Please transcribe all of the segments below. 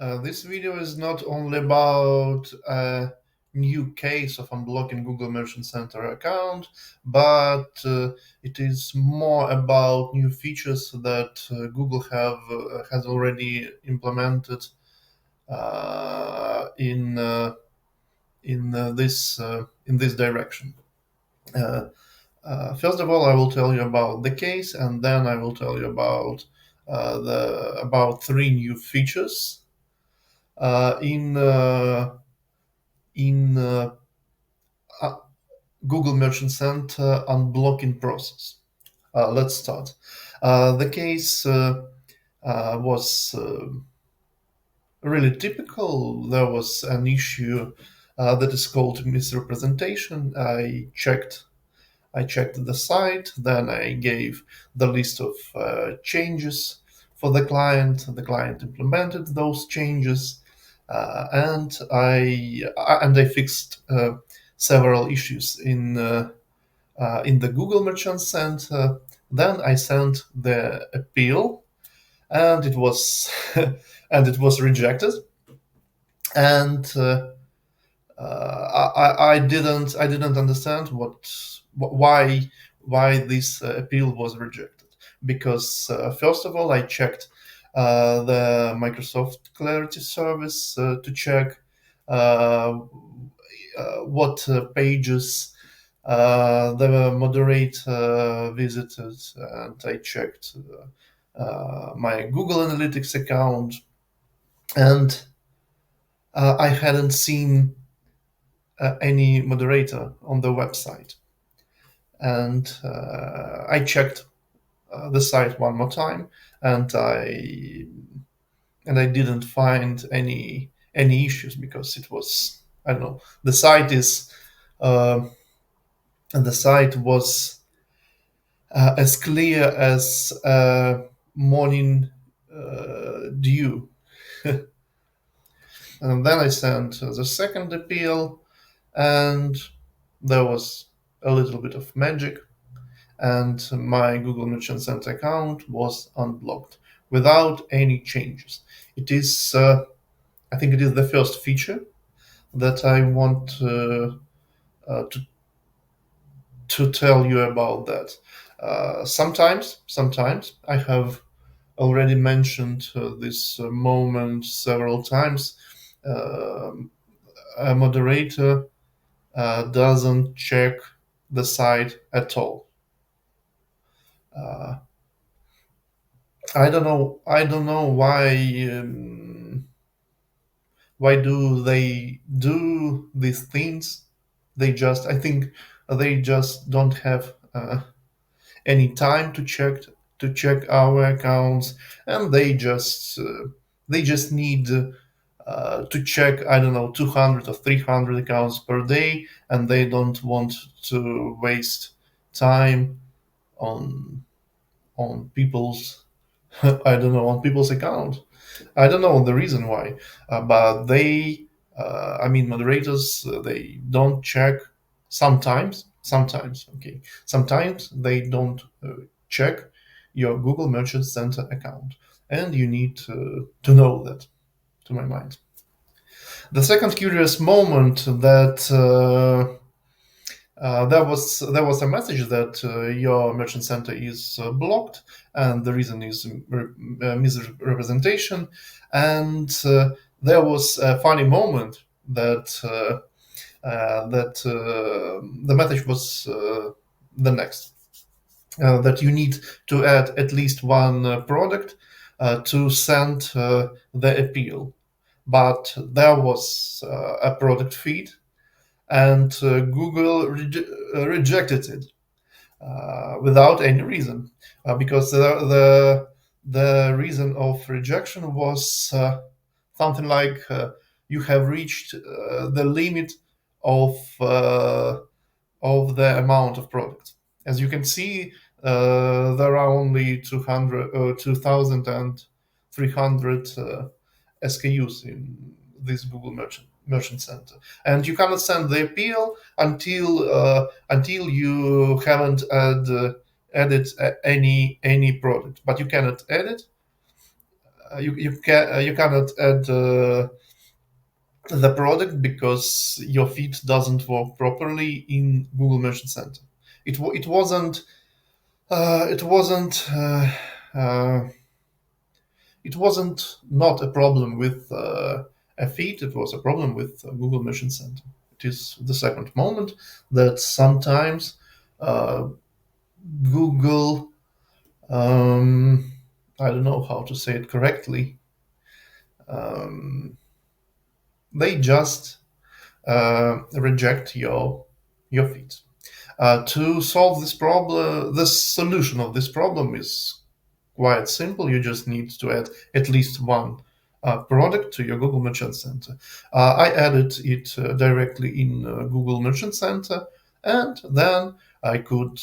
This video is not only about a new case of unblocking Google Merchant Center account, but it is more about new features that Google has already implemented in this direction. Uh, First of all, I will tell you about the case, and then I will tell you about three new features in uh, Google Merchant Center unblocking process. Let's start. The case was really typical. There was an issue that is called misrepresentation. I checked the site, then I gave the list of changes for the client. The client implemented those changes, and I fixed several issues in the Google Merchant Center. Then I sent the appeal, and it was and it was rejected. And I didn't understand why this appeal was rejected. Because first of all, I checked the Microsoft Clarity service to check uh, what pages the moderator visited, and I checked my Google Analytics account, and I hadn't seen any moderator on the website. And I checked the site one more time, and I didn't find any issues, because it was, I don't know, uh, the site was as clear as morning dew. And then I sent the second appeal, and there was a little bit of magic, and my Google Merchant Center account was unblocked without any changes. It is, I think, it is the first feature that I want to tell you about that. Sometimes I have already mentioned this moment several times. Um a moderator doesn't check the site at all. Uh, I don't know why do they do these things. I think they just don't have any time to check our accounts, and they just need to check, I don't know, 200 or 300 accounts per day, and they don't want to waste time on people's I don't know, on people's account. I don't know the reason why, but I mean, moderators, they don't check sometimes. Sometimes, okay. Sometimes they don't check your Google Merchant Center account, and you need to know that, to my mind. The second curious moment that there was a message that your merchant center is blocked, and the reason is misrepresentation. And there was a funny moment that the message was the next, that you need to add at least one product to send the appeal. But there was a product feed, and Google rejected it without any reason, because the reason of rejection was something like, you have reached the limit of uh, of the amount of product. As you can see, there are only 2,300 SKUs in this Google Merchant Center, and you cannot send the appeal until you haven't added any product. But you cannot edit you cannot add the product because your feed doesn't work properly in Google Merchant Center. It wasn't it wasn't it wasn't not a problem with a feed. It was a problem with Google Merchant Center. It is the second moment that sometimes uh, Google, I don't know how to say it correctly, um, they just reject your feed. To solve this problem, the solution of this problem is quite simple. You just need to add at least one product to your Google Merchant Center. I added it directly in Google Merchant Center, and then I could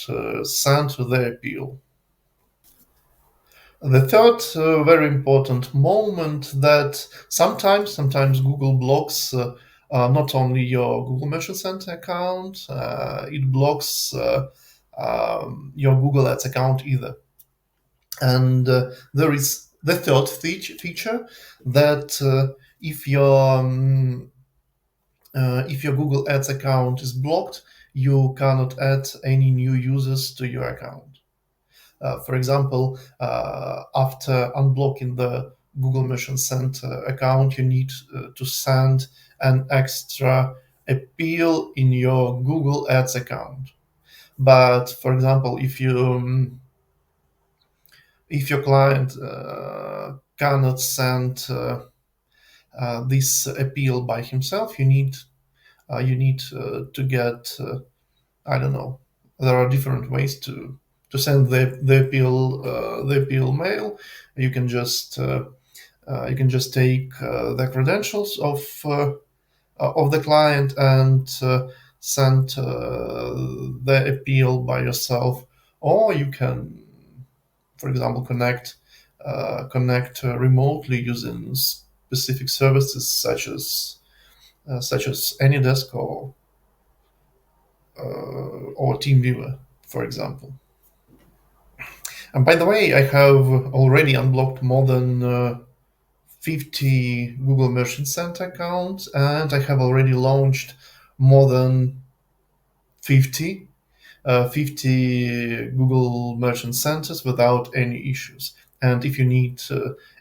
send the appeal. The third very important moment that sometimes Google blocks not only your Google Merchant Center account, it blocks your Google Ads account either. And there is the third feature that if your Google Ads account is blocked, you cannot add any new users to your account. For example, after unblocking the Google Merchant Center account, you need to send an extra appeal in your Google Ads account. But for example, if your client cannot send this appeal by himself, you need to get I don't know. There are different ways to send the appeal mail. You can just take the credentials of the client and send the appeal by yourself, or you can, for example, connect remotely using specific services such as AnyDesk or TeamViewer, for example. And by the way, I have already unblocked more than 50 Google Merchant Center accounts, and I have already launched more than 50 50 Google Merchant Centers without any issues. And if you need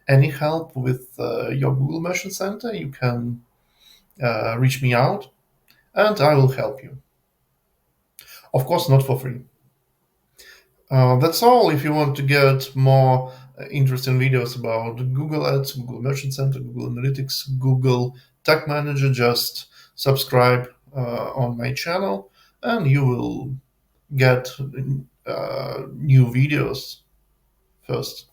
any help with your Google Merchant Center, you can reach me out and I will help you. Of course, not for free. That's all. If you want to get more interesting videos about Google Ads, Google Merchant Center, Google Analytics, Google Tag Manager, just subscribe on my channel and you will get new videos first.